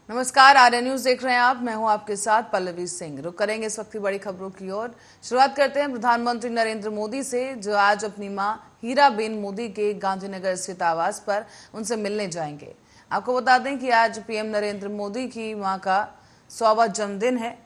नमस्कार, आर्य न्यूज देख रहे हैं आप। मैं हूं आपके साथ पल्लवी सिंह। रुक करेंगे इस वक्त की बड़ी खबरों की ओर। शुरुआत करते हैं प्रधानमंत्री नरेंद्र मोदी से, जो आज अपनी मां हीराबेन मोदी के गांधीनगर स्थित आवास पर उनसे मिलने जाएंगे। आपको बता दें कि आज पीएम नरेंद्र मोदी की मां का 100वां जन्मदिन है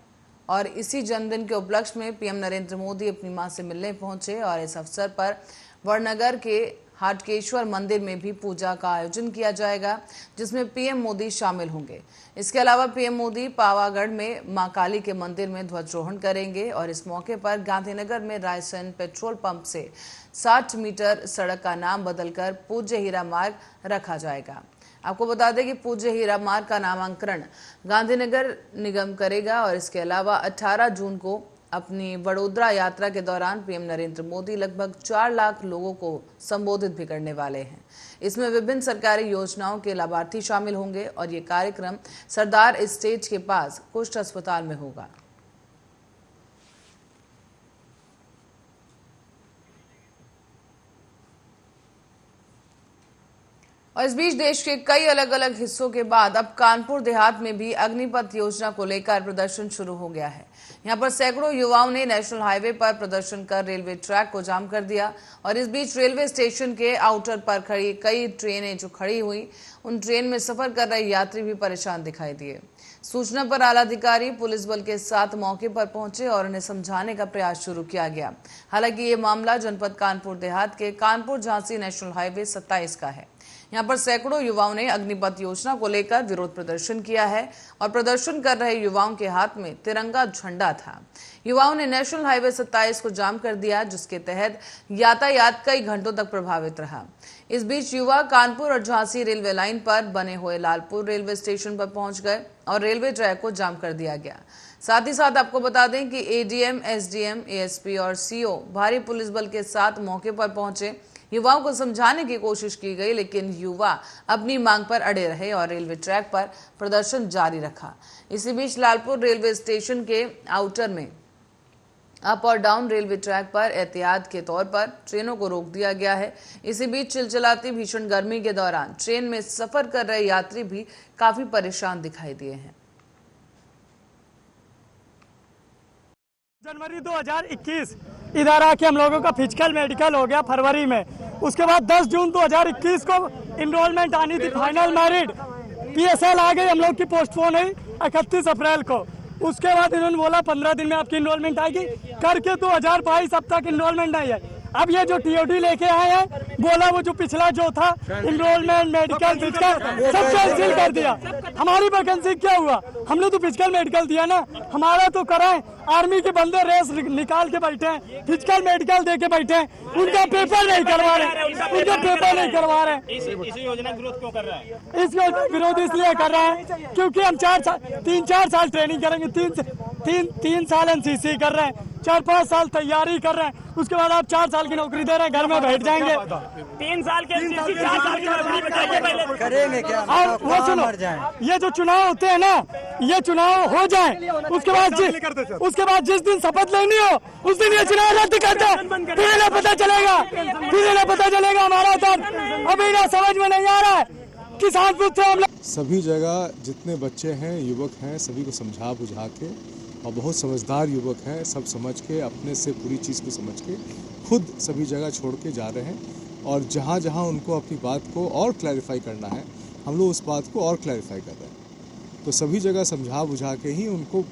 और इसी जन्मदिन के उपलक्ष्य में पीएम नरेंद्र मोदी अपनी मां से मिलने पहुंचे और इस अवसर पर वड़नगर के हाटकेश्वर मंदिर में भी पूजा का आयोजन किया जाएगा, जिसमें पीएम मोदी शामिल होंगे। इसके अलावा पीएम मोदी पावागढ़ में मां काली के मंदिर में ध्वजारोहण करेंगे और इस मौके पर गांधीनगर में रायसन पेट्रोल पंप से 60 मीटर सड़क का नाम बदलकर पूज्य हीरा मार्ग रखा जाएगा। आपको बता दें कि पूज्य हीरा मार्ग का नामांकन गांधीनगर निगम करेगा और इसके अलावा 18 जून को अपनी वडोदरा यात्रा के दौरान पीएम नरेंद्र मोदी लगभग 4 लाख लोगों को संबोधित भी करने वाले हैं। इसमें विभिन्न सरकारी योजनाओं के लाभार्थी शामिल होंगे और ये कार्यक्रम सरदार स्टेज के पास कुष्ठ अस्पताल में होगा। और इस बीच देश के कई अलग अलग हिस्सों के बाद अब कानपुर देहात में भी अग्निपथ योजना को लेकर प्रदर्शन शुरू हो गया है। यहां पर सैकड़ों युवाओं ने नेशनल हाईवे पर प्रदर्शन कर रेलवे ट्रैक को जाम कर दिया और इस बीच रेलवे स्टेशन के आउटर पर खड़ी कई ट्रेनें जो खड़ी हुई, उन ट्रेन में सफर कर रहे यात्री भी परेशान दिखाई दिए। सूचना पर आला अधिकारी पुलिस बल के साथ मौके पर पहुंचे और उन्हें समझाने का प्रयास शुरू किया गया। हालांकि ये मामला जनपद कानपुर देहात के कानपुर झांसी नेशनल हाईवे 27 का है। यहाँ पर सैकड़ों युवाओं ने अग्निपथ योजना को लेकर विरोध प्रदर्शन किया है और प्रदर्शन कर रहे युवाओं के हाथ में तिरंगा झंडा था। युवाओं ने नेशनल हाईवे 27 को जाम कर दिया, जिसके तहत यातायात कई घंटों तक प्रभावित रहा। इस बीच युवा कानपुर और झांसी रेलवे लाइन पर बने हुए लालपुर रेलवे स्टेशन पर पहुंच गए और रेलवे ट्रैक को जाम कर दिया गया। साथ ही साथ आपको बता दें कि एडीएम, एसडीएम, एएसपी और सीओ भारी पुलिस बल के साथ मौके पर पहुंचे। युवाओं को समझाने की कोशिश की गई, लेकिन युवा अपनी मांग पर अड़े रहे और रेलवे ट्रैक पर प्रदर्शन जारी रखा। इसी बीच लालपुर रेलवे स्टेशन के आउटर में अप और डाउन रेलवे ट्रैक पर एहतियात के तौर पर ट्रेनों को रोक दिया गया है। इसी बीच चिलचिलाती भीषण गर्मी के दौरान ट्रेन में सफर कर रहे यात्री भी काफी परेशान दिखाई दिए हैं। जनवरी 2021 इधर आके हम लोगों का फिजिकल मेडिकल हो गया फरवरी में। उसके बाद 10 जून 2021 को इनरोलमेंट आनी थी, फाइनल मैरिट पीएसएल आ गई, हम लोग की पोस्टपोन हुई 31 अप्रैल को। उसके बाद इन्होंने बोला 15 दिन में आपकी इनरोलमेंट आएगी, करके 2022 अब तक इनरोलमेंट नहीं है। अब ये जो टीओडी लेके आए हैं, बोला वो जो पिछला जो था इनरोलमेंट मेडिकल फिजिकल सब कैंसिल कर दिया। हमारी वैकेंसी क्या हुआ? हमने तो फिजिकल मेडिकल दिया ना, हमारा तो कराएं। आर्मी के बंदे रेस निकाल के बैठे हैं, फिजिकल मेडिकल दे के बैठे हैं, उनका पेपर नहीं करवा रहे, उनका पेपर नहीं करवा रहे। इस योजना का विरोध क्यों कर रहा है? इस योजना विरोध इसलिए कर रहा है क्योंकि हम 3-4 साल ट्रेनिंग करेंगे, 3 साल एनसीसी कर रहे हैं, 4-5 साल तैयारी कर रहे हैं, उसके बाद आप 4 साल की नौकरी दे रहे हैं, घर में बैठ जाएंगे। 3 साल के 4 साल की नौकरी बताइए पहले करेंगे क्या? और वो सुनो, ये जो चुनाव होते हैं ना, ये चुनाव हो जाए, उसके बाद जिस दिन शपथ लेनी हो उस दिन ये चुनाव रद्द कर दो, फिर इन्हें पता चलेगा हमारा दर्द। अभी ना समझ में नहीं आ रहा है। किसान पुत्र हम लोग सभी जगह जितने बच्चे हैं, युवक हैं, सभी को समझा बुझा के, और बहुत समझदार युवक हैं, सब समझ के, अपने से पूरी चीज़ को समझ के खुद सभी जगह छोड़ के जा रहे हैं। और जहाँ जहाँ उनको अपनी बात को और क्लैरिफाई करना है, हम लोग उस बात को और क्लैरिफाई कर रहे हैं। तो सभी जगह समझा बुझा के ही उनको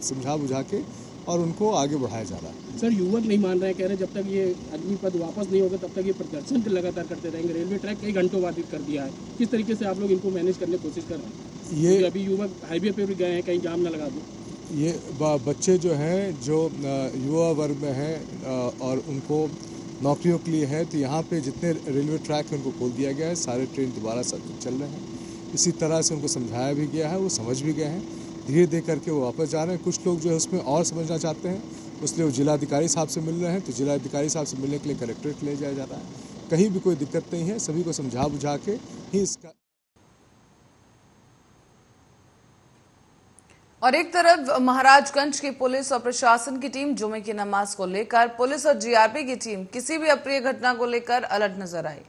समझा बुझा के और उनको आगे बढ़ाया जा रहा है। सर, युवक नहीं मान रहे हैं, कह रहे जब तक ये अग्निपथ वापस नहीं होगा तब तक ये प्रदर्शन लगातार करते रहेंगे। रेलवे ट्रैक कई घंटों बाधित कर दिया है। किस तरीके से आप लोग इनको मैनेज करने की कोशिश कर रहे हैं? ये अभी युवक हाईवे पे भी गए हैं, कहीं जाम न लगा दो। ये बच्चे जो हैं, जो युवा वर्ग में हैं और उनको नौकरियों के लिए है, तो यहाँ पे जितने रेलवे ट्रैक हैं उनको खोल दिया गया है, सारे ट्रेन दोबारा चल रहे हैं। इसी तरह से उनको समझाया भी गया है, वो समझ भी गए हैं, धीरे धीरे करके वो वापस जा रहे हैं। कुछ लोग जो है उसमें और समझना चाहते हैं, इसलिए वो जिलाधिकारी साहब से मिल रहे हैं, तो जिलाधिकारी साहब से मिलने के लिए कलेक्ट्रेट ले जाया जा रहा है। कहीं भी कोई दिक्कत नहीं है, सभी को समझा बुझा के ही इसका। और एक तरफ महाराजगंज की पुलिस और प्रशासन की टीम जुमे की नमाज को लेकर, पुलिस और जीआरपी की टीम किसी भी अप्रिय घटना को लेकर अलर्ट नजर आई।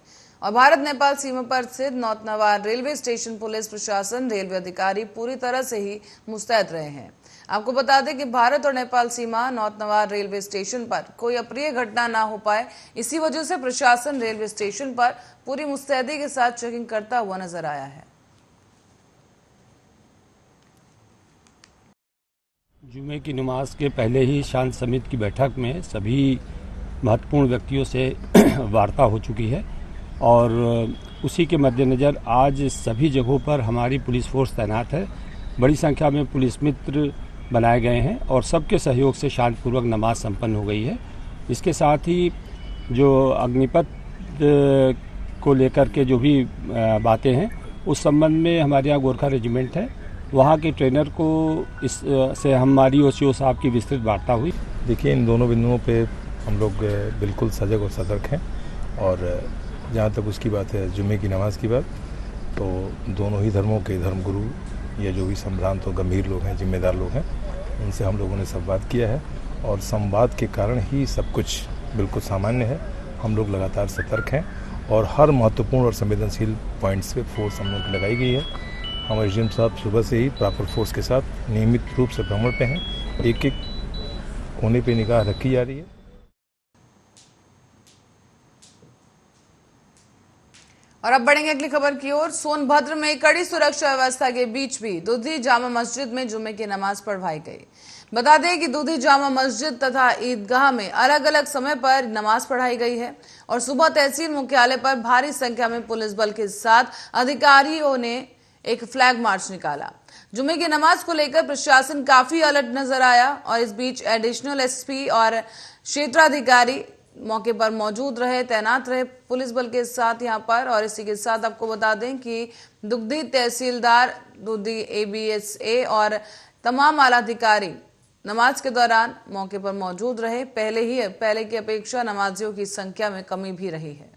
और भारत नेपाल सीमा पर स्थित नौतनवा रेलवे स्टेशन पुलिस प्रशासन रेलवे अधिकारी पूरी तरह से ही मुस्तैद रहे हैं। आपको बता दें कि भारत और नेपाल सीमा नौतनवा रेलवे स्टेशन पर कोई अप्रिय घटना ना हो पाए, इसी वजह से प्रशासन रेलवे स्टेशन पर पूरी मुस्तैदी के साथ चेकिंग करता हुआ नजर आया है। जुमे की नमाज के पहले ही शांत समिति की बैठक में सभी महत्वपूर्ण व्यक्तियों से वार्ता हो चुकी है और उसी के मद्देनज़र आज सभी जगहों पर हमारी पुलिस फोर्स तैनात है। बड़ी संख्या में पुलिस मित्र बनाए गए हैं और सबके सहयोग से शांतिपूर्वक नमाज संपन्न हो गई है। इसके साथ ही जो अग्निपथ को लेकर के जो भी बातें हैं उस संबंध में हमारे यहाँ गोरखा रेजिमेंट है, वहाँ के ट्रेनर को इस से हमारी ओसीओ साहब की विस्तृत वार्ता हुई। देखिए, इन दोनों बिंदुओं पे हम लोग बिल्कुल सजग और सतर्क हैं और जहाँ तक उसकी बात है जुम्मे की नमाज की बात, तो दोनों ही धर्मों के धर्मगुरु या जो भी संभ्रांत और गंभीर लोग हैं, जिम्मेदार लोग हैं, उनसे हम लोगों ने संवाद किया है और संवाद के कारण ही सब कुछ बिल्कुल सामान्य है। हम लोग लगातार सतर्क हैं और हर महत्वपूर्ण और संवेदनशील पॉइंट्स पे फोर्स हम लोग की लगाई गई है। हमारे एसडीएम साहब सुबह से ही प्रॉपर फोर्स के साथ नियमित रूप से भ्रमण पे हैं, एक एक कोने पे निगाह रखी जा रही है। और अब बढ़ेंगे अगली खबर की ओर। सोनभद्र में कड़ी सुरक्षा व्यवस्था के बीच भी दूधी जामा मस्जिद में जुम्मे की नमाज पढ़वाई गई। बता दें कि दूधी जामा मस्जिद तथा ईदगाह में अलग अलग समय पर नमाज पढ़ाई गई है और सुबह तहसील मुख्यालय पर भारी संख्या में पुलिस बल के साथ अधिकारियों ने एक फ्लैग मार्च निकाला। जुम्मे की नमाज को लेकर प्रशासन काफी अलर्ट नजर आया और इस बीच एडिशनल एसपी और क्षेत्राधिकारी मौके पर मौजूद रहे, तैनात रहे पुलिस बल के साथ यहां पर। और इसी के साथ आपको बता दें कि दुग्धी तहसीलदार, दुग्धी एबीएसए और तमाम आला अधिकारी नमाज के दौरान मौके पर मौजूद रहे। पहले की अपेक्षा नमाजियों की संख्या में कमी भी रही है।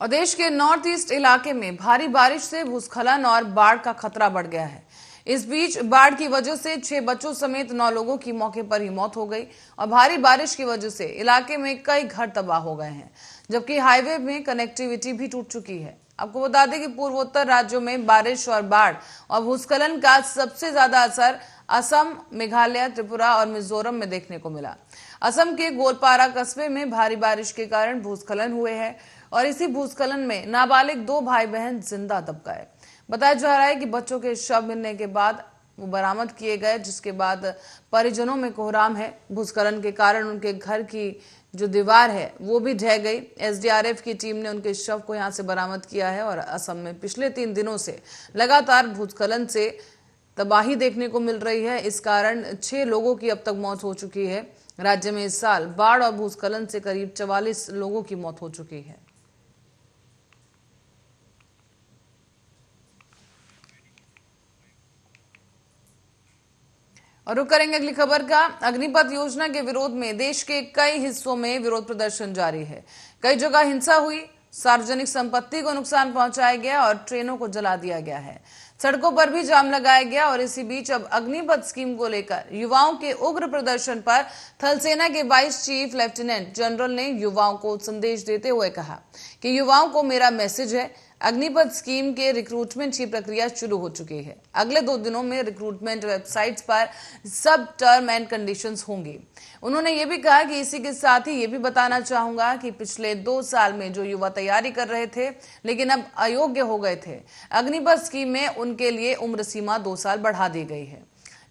और देश के नॉर्थ ईस्ट इलाके में भारी बारिश से भूस्खलन और बाढ़ का खतरा बढ़ गया है। इस बीच बाढ़ की वजह से 6 बच्चों समेत 9 लोगों की मौके पर ही मौत हो गई और भारी बारिश की वजह से इलाके में कई घर तबाह हो गए हैं, जबकि हाईवे में कनेक्टिविटी भी टूट चुकी है। आपको बता दें कि पूर्वोत्तर राज्यों में बारिश और बाढ़ और भूस्खलन का सबसे ज्यादा असर असम, मेघालय, त्रिपुरा और मिजोरम में देखने को मिला। असम के गोलपारा कस्बे में भारी बारिश के कारण भूस्खलन हुए हैं और इसी भूस्खलन में नाबालिग 2 भाई बहन जिंदा दब गए। बताया जा रहा है कि बच्चों के शव मिलने के बाद वो बरामद किए गए, जिसके बाद परिजनों में कोहराम है। भूस्खलन के कारण उनके घर की जो दीवार है वो भी ढह गई। एसडीआरएफ की टीम ने उनके शव को यहां से बरामद किया है। और असम में पिछले 3 दिनों से लगातार भूस्खलन से तबाही देखने को मिल रही है। इस कारण 6 लोगों की अब तक मौत हो चुकी है। राज्य में इस साल बाढ़ और भूस्खलन से करीब 44 लोगों की मौत हो चुकी है। और रुक करेंगे अगली खबर का। अग्निपथ योजना के विरोध में देश के कई हिस्सों में विरोध प्रदर्शन जारी है। कई जगह हिंसा हुई, सार्वजनिक संपत्ति को नुकसान पहुंचाया गया और ट्रेनों को जला दिया गया है। सड़कों पर भी जाम लगाया गया। और इसी बीच अब अग्निपथ स्कीम को लेकर युवाओं के उग्र प्रदर्शन पर थल सेना के वाइस चीफ लेफ्टिनेंट जनरल ने युवाओं को संदेश देते हुए कहा कि युवाओं को मेरा मैसेज है, अग्निपथ स्कीम के रिक्रूटमेंट की प्रक्रिया शुरू हो चुकी है। अगले 2 दिनों में रिक्रूटमेंट वेबसाइट्स पर सब टर्म एंड कंडीशंस होंगी। उन्होंने ये भी कहा कि इसी के साथ ही ये भी बताना चाहूंगा कि पिछले 2 साल में जो युवा तैयारी कर रहे थे लेकिन अब अयोग्य हो गए थे, अग्निपथ स्कीम में उनके लिए उम्र सीमा 2 साल बढ़ा दी गई है।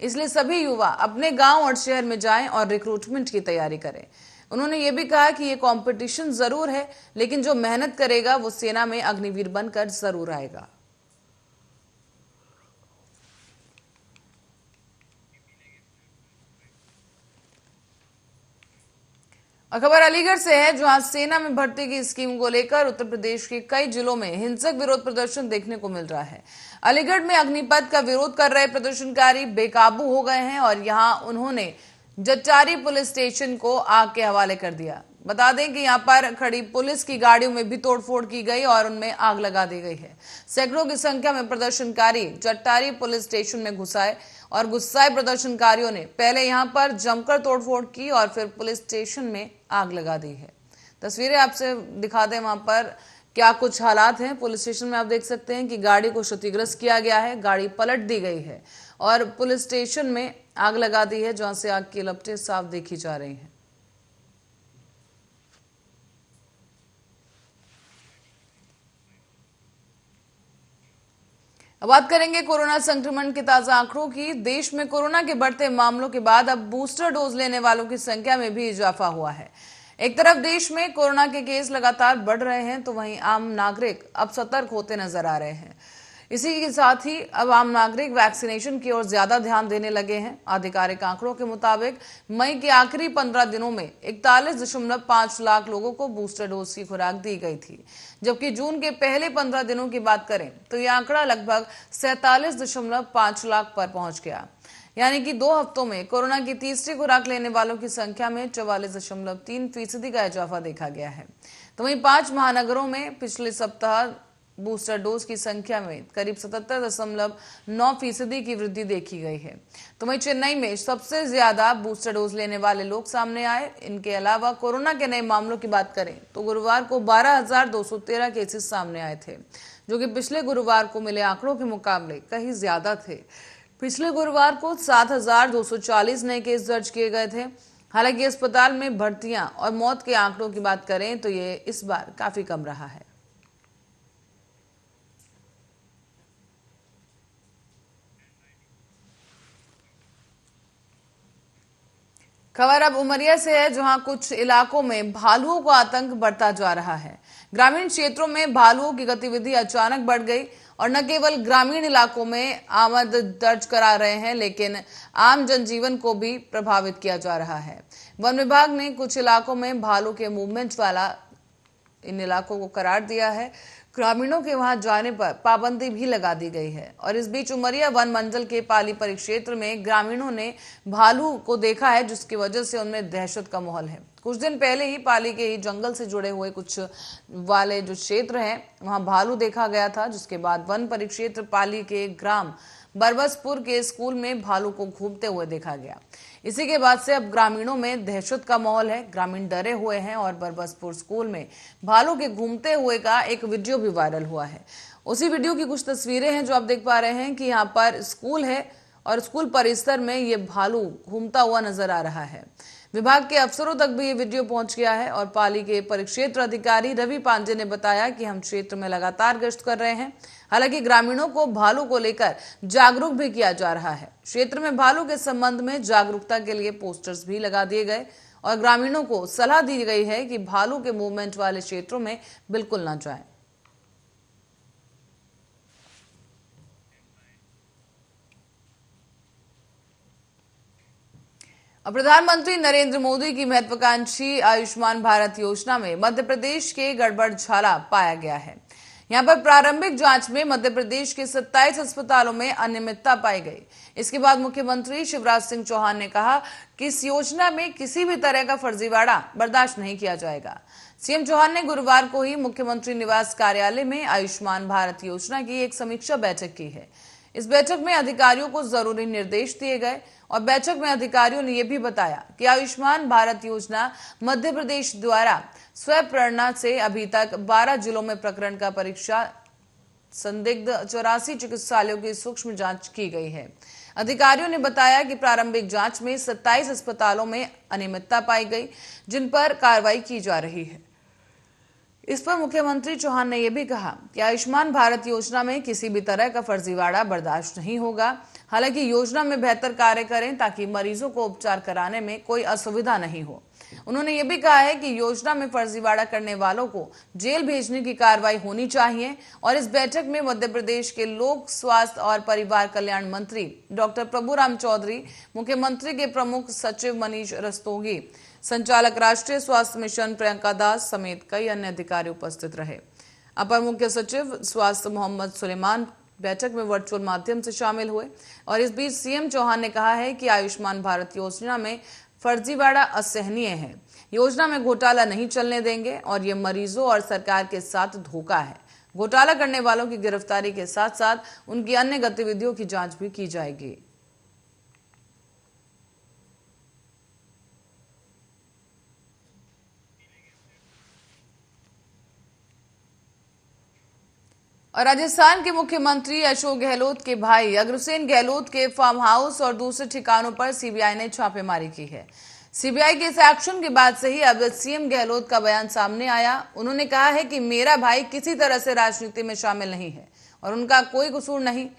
इसलिए सभी युवा अपने गाँव और शहर में जाएं और रिक्रूटमेंट की तैयारी करें। उन्होंने ये भी कहा कि ये कंपटीशन जरूर है, लेकिन जो मेहनत करेगा वो सेना में अग्निवीर बनकर जरूर आएगा। और खबर अलीगढ़ से है, जहां सेना में भर्ती की स्कीम को लेकर उत्तर प्रदेश के कई जिलों में हिंसक विरोध प्रदर्शन देखने को मिल रहा है। अलीगढ़ में अग्निपथ का विरोध कर रहे प्रदर्शनकारी बेकाबू हो गए हैं और यहां उन्होंने जट्टारी पुलिस स्टेशन को आग के हवाले कर दिया। बता दें कि यहाँ पर खड़ी पुलिस की गाड़ियों में भी तोड़फोड़ की गई और उनमें आग लगा दी गई है। सैकड़ों की संख्या में प्रदर्शनकारी चट्टारी पुलिस स्टेशन में घुसाए और गुस्साए प्रदर्शनकारियों ने पहले यहाँ पर जमकर तोड़फोड़ की और फिर पुलिस स्टेशन में आग लगा दी है। तस्वीरें आपसे दिखा दें वहां पर क्या कुछ हालात हैं। पुलिस स्टेशन में आप देख सकते हैं कि गाड़ी को क्षतिग्रस्त किया गया है, गाड़ी पलट दी गई है और पुलिस स्टेशन में आग लगा दी है, जहां से आग की लपटें साफ देखी जा रही हैं। अब बात करेंगे कोरोना संक्रमण के ताजा आंकड़ों की। देश में कोरोना के बढ़ते मामलों के बाद अब बूस्टर डोज लेने वालों की संख्या में भी इजाफा हुआ है। एक तरफ देश में कोरोना के केस लगातार बढ़ रहे हैं, तो वहीं आम नागरिक अब सतर्क होते नजर आ रहे हैं। इसी के साथ ही अब आम नागरिक वैक्सीनेशन की ओर ज्यादा ध्यान देने लगे हैं। आधिकारिक आंकड़ों के मुताबिक मई के आखिरी 15 दिनों में 41.5 लाख लोगों को बूस्टर डोज की खुराक दी गई थी, जबकि जून के पहले 15 दिनों की बात करें तो यह आंकड़ा लगभग 47.5 लाख पर पहुंच गया। यानी कि 2 हफ्तों में कोरोना की तीसरी खुराक लेने वालों की संख्या में 44.3% का इजाफा देखा गया है। तो वहीं 5 महानगरों में पिछले सप्ताह बूस्टर डोज की संख्या में करीब 77.9% की वृद्धि देखी गई है। तो वहीं चेन्नई में सबसे ज्यादा बूस्टर डोज लेने वाले लोग सामने आए। इनके अलावा कोरोना के नए मामलों की बात करें तो गुरुवार को 12,213 केसेस सामने आए थे, जो कि पिछले गुरुवार को मिले आंकड़ों के मुकाबले कहीं ज्यादा थे। पिछले गुरुवार को 7,240 नए केस दर्ज किए गए थे। हालांकि अस्पताल में भर्तियां और मौत के आंकड़ों की बात करें तो ये इस बार काफी कम रहा है। खबर अब उमरिया से है, जहां कुछ इलाकों में भालुओं का आतंक बढ़ता जा रहा है। ग्रामीण क्षेत्रों में भालुओं की गतिविधि अचानक बढ़ गई और न केवल ग्रामीण इलाकों में आमद दर्ज करा रहे हैं, लेकिन आम जनजीवन को भी प्रभावित किया जा रहा है। वन विभाग ने कुछ इलाकों में भालू के मूवमेंट वाला इन इलाकों को करार दिया है। ग्रामीणों के वहां जाने पर पाबंदी भी लगा दी गई है। और इस बीच उमरिया वन मंडल के पाली परिक्षेत्र में ग्रामीणों ने भालू को देखा है, जिसकी वजह से उनमें दहशत का माहौल है। कुछ दिन पहले ही पाली के ही जंगल से जुड़े हुए कुछ वाले जो क्षेत्र हैं वहां भालू देखा गया था, जिसके बाद वन परिक्षेत्र पाली के ग्राम बरबसपुर के स्कूल में भालू को घूमते हुए देखा गया। इसी के बाद से अब ग्रामीणों में दहशत का माहौल है, ग्रामीण डरे हुए हैं और बरबसपुर स्कूल में भालू के घूमते हुए का एक वीडियो भी वायरल हुआ है। उसी वीडियो की कुछ तस्वीरें हैं जो आप देख पा रहे हैं कि यहाँ पर स्कूल है और स्कूल परिसर में ये भालू घूमता हुआ नजर आ रहा है। विभाग के अफसरों तक भी ये वीडियो पहुंच गया है और पाली के परिक्षेत्र अधिकारी रवि पांडे ने बताया कि हम क्षेत्र में लगातार गश्त कर रहे हैं। हालांकि ग्रामीणों को भालू को लेकर जागरूक भी किया जा रहा है। क्षेत्र में भालू के संबंध में जागरूकता के लिए पोस्टर्स भी लगा दिए गए और ग्रामीणों को सलाह दी गई है कि भालू के मूवमेंट वाले क्षेत्रों में बिल्कुल न जाएं। प्रधानमंत्री नरेंद्र मोदी की महत्वाकांक्षी आयुष्मान भारत योजना में मध्य प्रदेश के गड़बड़झाला पाया गया है। यहां पर प्रारंभिक जांच में मध्य प्रदेश के 27 अस्पतालों में अनियमितता पाई गई। इसके बाद मुख्यमंत्री शिवराज सिंह चौहान ने कहा कि इस योजना में किसी भी तरह का फर्जीवाड़ा बर्दाश्त नहीं किया जाएगा। सीएम चौहान ने गुरुवार को ही मुख्यमंत्री निवास कार्यालय में आयुष्मान भारत योजना की एक समीक्षा बैठक की है। इस बैठक में अधिकारियों को जरूरी निर्देश दिए गए और बैठक में अधिकारियों ने यह भी बताया कि आयुष्मान भारत योजना मध्य प्रदेश द्वारा स्वयं प्रेरणा से अभी तक 12 जिलों में प्रकरण का परीक्षा संदिग्ध 84 चिकित्सालयों की सूक्ष्म जांच की गई है। अधिकारियों ने बताया कि प्रारंभिक जांच में 27 अस्पतालों में अनियमितता पाई गई, जिन पर कार्रवाई की जा रही है। इस पर मुख्यमंत्री चौहान ने यह भी कहा कि आयुष्मान भारत योजना में किसी भी तरह का फर्जीवाड़ा बर्दाश्त नहीं होगा। हालांकि योजना में बेहतर कार्य करें ताकि मरीजों को उपचार कराने में कोई असुविधा नहीं हो। उन्होंने ये भी कहा है कि योजना में फर्जीवाड़ा करने वालों को जेल भेजने की कार्रवाई होनी चाहिए। और इस बैठक में मध्य प्रदेश के लोक स्वास्थ्य और परिवार कल्याण मंत्री डॉक्टर प्रभुराम चौधरी, मुख्यमंत्री के प्रमुख सचिव मनीष रस्तोगी, संचालक राष्ट्रीय स्वास्थ्य मिशन प्रियंका दास समेत कई अन्य अधिकारी उपस्थित रहे। अपर मुख्य सचिव स्वास्थ्य मोहम्मद सुलेमान बैठक में वर्चुअल माध्यम से शामिल हुए। और इस बीच सीएम चौहान ने कहा है कि आयुष्मान भारत योजना में फर्जीवाड़ा असहनीय है। योजना में घोटाला नहीं चलने देंगे और ये मरीजों और सरकार के साथ धोखा है। घोटाला करने वालों की गिरफ्तारी के साथ साथ उनकी अन्य गतिविधियों की जांच भी की जाएगी। और राजस्थान के मुख्यमंत्री अशोक गहलोत के भाई अग्रसेन गहलोत के फार्म हाउस और दूसरे ठिकानों पर सीबीआई ने छापेमारी की है। सीबीआई के इस एक्शन के बाद से ही अब सीएम गहलोत का बयान सामने आया। उन्होंने कहा है कि मेरा भाई किसी तरह से राजनीति में शामिल नहीं है और उनका कोई कसूर नहीं।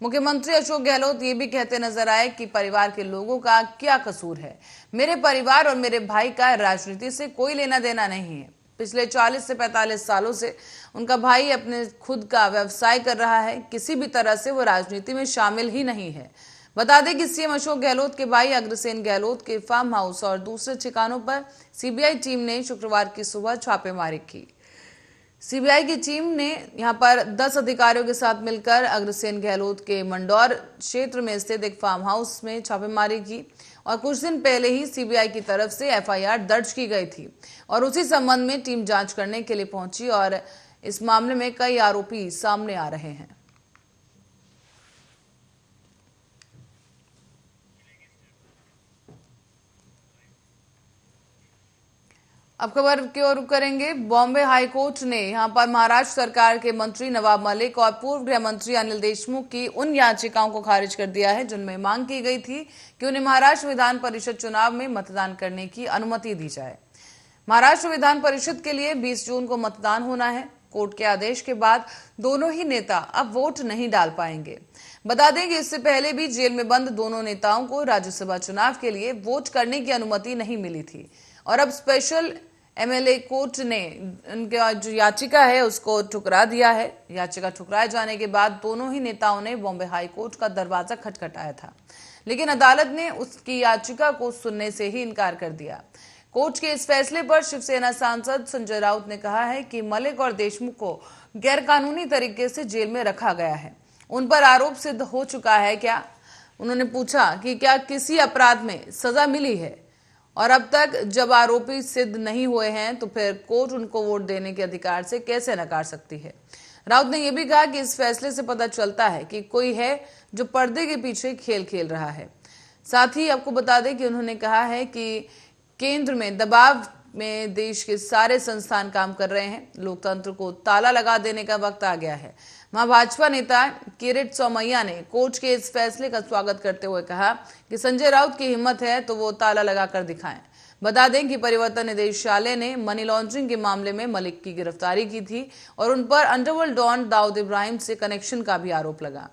मुख्यमंत्री अशोक गहलोत ये भी कहते नजर आए कि परिवार के लोगों का क्या कसूर है। मेरे परिवार और मेरे भाई का राजनीति से कोई लेना देना नहीं है। पिछले 40 से 45 सालों से उनका भाई अपने खुद का व्यवसाय कर रहा है। किसी भी तरह से वो राजनीति में शामिल ही नहीं है। बता दें कि सीएम अशोक गहलोत के भाई अग्रसेन गहलोत के फार्म हाउस और दूसरे ठिकानों पर सीबीआई टीम ने शुक्रवार की सुबह छापेमारी की। सीबीआई की टीम ने यहां पर 10 अधिकारियों के साथ मिलकर अग्रसेन गहलोत के मंडौर क्षेत्र में स्थित एक फार्म हाउस में छापेमारी की और कुछ दिन पहले ही सीबीआई की तरफ से एफआईआर दर्ज की गई थी और उसी संबंध में टीम जांच करने के लिए पहुंची और इस मामले में कई आरोपी सामने आ रहे हैं। अब खबर की ओर रुख करेंगे। बॉम्बे हाईकोर्ट ने यहां पर महाराष्ट्र सरकार के मंत्री नवाब मलिक और पूर्व गृह मंत्री अनिल देशमुख की उन याचिकाओं को खारिज कर दिया है जिनमें मांग की गई थी कि उन्हें महाराष्ट्र विधान परिषद चुनाव में मतदान करने की अनुमति दी जाए। महाराष्ट्र विधान परिषद के लिए 20 जून को मतदान होना है। कोर्ट के आदेश के बाद दोनों ही नेता अब वोट नहीं डाल पाएंगे। बता दें कि इससे पहले भी जेल में बंद दोनों नेताओं को राज्यसभा चुनाव के लिए वोट करने की अनुमति नहीं मिली थी और अब स्पेशल एमएलए कोर्ट ने उनका जो याचिका है उसको ठुकरा दिया है। याचिका ठुकराए जाने के बाद दोनों ही नेताओं ने बॉम्बे हाई कोर्ट का दरवाजा खटखटाया था, लेकिन अदालत ने उसकी याचिका को सुनने से ही इनकार कर दिया। कोर्ट के इस फैसले पर शिवसेना सांसद संजय राउत ने कहा है कि मलिक और देशमुख को गैरकानूनी तरीके से जेल में रखा गया है। उन पर आरोप सिद्ध हो चुका है क्या? उन्होंने पूछा कि क्या किसी अपराध में सजा मिली है और अब तक जब आरोपी सिद्ध नहीं हुए हैं तो फिर कोर्ट उनको वोट देने के अधिकार से कैसे नकार सकती है। राउत ने यह भी कहा कि इस फैसले से पता चलता है कि कोई है जो पर्दे के पीछे खेल खेल रहा है। साथ ही आपको बता दें कि उन्होंने कहा है कि केंद्र में दबाव में देश के सारे संस्थान काम कर रहे हैं। लोकतंत्र को ताला लगा देने का वक्त आ गया है। वहां भाजपा नेता किरीट सोमैया ने कोर्ट के इस फैसले का स्वागत करते हुए कहा कि संजय राउत की हिम्मत है तो वो ताला लगाकर दिखाएं। बता दें कि परिवर्तन निदेशालय ने मनी लॉन्ड्रिंग के मामले में मलिक की गिरफ्तारी की थी और उन पर अंडरवर्ल्ड डॉन दाऊद इब्राहिम से कनेक्शन का भी आरोप लगा।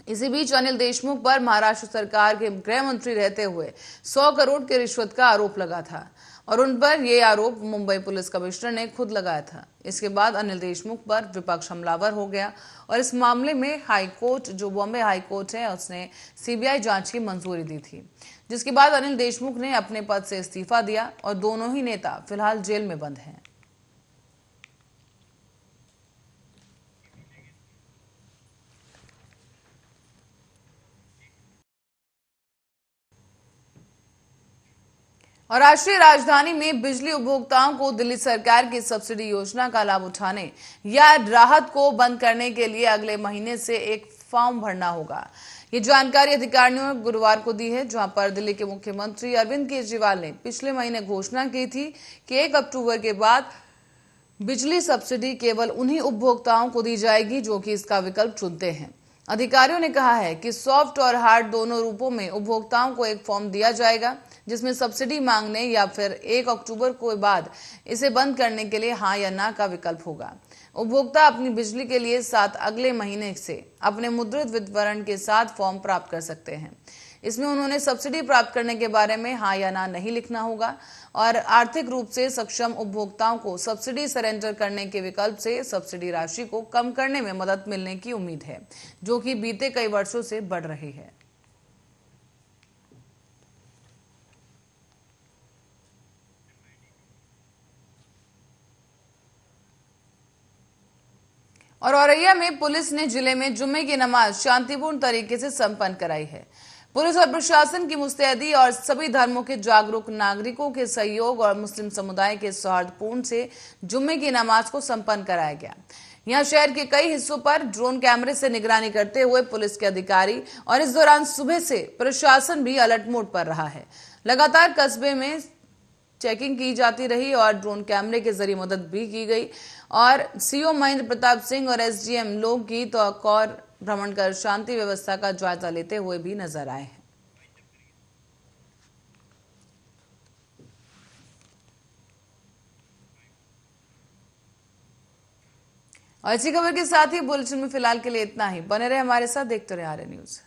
इसी बीच अनिल देशमुख पर महाराष्ट्र सरकार के गृह मंत्री रहते हुए 100 करोड़ के रिश्वत का आरोप लगा था और उन पर यह आरोप मुंबई पुलिस कमिश्नर ने खुद लगाया था। इसके बाद अनिल देशमुख पर विपक्ष हमलावर हो गया और इस मामले में हाई कोर्ट जो बॉम्बे हाई कोर्ट है उसने सीबीआई जांच की मंजूरी दी थी, जिसके बाद अनिल देशमुख ने अपने पद से इस्तीफा दिया और दोनों ही नेता फिलहाल जेल में बंद हैं। और राष्ट्रीय राजधानी में बिजली उपभोक्ताओं को दिल्ली सरकार की सब्सिडी योजना का लाभ उठाने या राहत को बंद करने के लिए अगले महीने से एक फॉर्म भरना होगा। ये जानकारी अधिकारियों ने गुरुवार को दी है, जहां पर दिल्ली के मुख्यमंत्री अरविंद केजरीवाल ने पिछले महीने घोषणा की थी कि 1 अक्टूबर के बाद बिजली सब्सिडी केवल उन्हीं उपभोक्ताओं को दी जाएगी जो कि इसका विकल्प चुनते हैं। अधिकारियों ने कहा है कि सॉफ्ट और हार्ड दोनों रूपों में उपभोक्ताओं को एक फॉर्म दिया जाएगा जिसमें सब्सिडी मांगने या फिर 1 अक्टूबर के बाद इसे बंद करने के लिए हाँ या ना का विकल्प होगा। उपभोक्ता अपनी बिजली के लिए साथ अगले महीने से अपने मुद्रित विवरण के साथ फॉर्म प्राप्त कर सकते हैं। इसमें उन्होंने सब्सिडी प्राप्त करने के बारे में हाँ या ना नहीं लिखना होगा और आर्थिक रूप से सक्षम उपभोक्ताओं को सब्सिडी सरेंडर करने के विकल्प से सब्सिडी राशि को कम करने में मदद मिलने की उम्मीद है, जो कि बीते कई वर्षों से बढ़ रही है। और औरैया में पुलिस ने जिले में जुम्मे की नमाज शांतिपूर्ण तरीके से संपन्न कराई है। पुलिस और प्रशासन की मुस्तैदी और सभी धर्मों के जागरूक नागरिकों के सहयोग और मुस्लिम समुदाय के सौहार्दपूर्ण से जुम्मे की नमाज को संपन्न कराया गया। यहाँ शहर के कई हिस्सों पर ड्रोन कैमरे से निगरानी करते हुए पुलिस के अधिकारी और इस दौरान सुबह से प्रशासन भी अलर्ट मोड पर रहा है। लगातार कस्बे में चेकिंग की जाती रही और ड्रोन कैमरे के जरिए मदद भी की गई और सीओ महेंद्र प्रताप सिंह और एसडीएम लोकगीत और कौर भ्रमण कर शांति व्यवस्था का जायजा लेते हुए भी नजर आए हैं। और इसी खबर के साथ ही बुलेटिन में फिलहाल के लिए इतना ही। बने रहे हमारे साथ, देखते रहे आर्य न्यूज।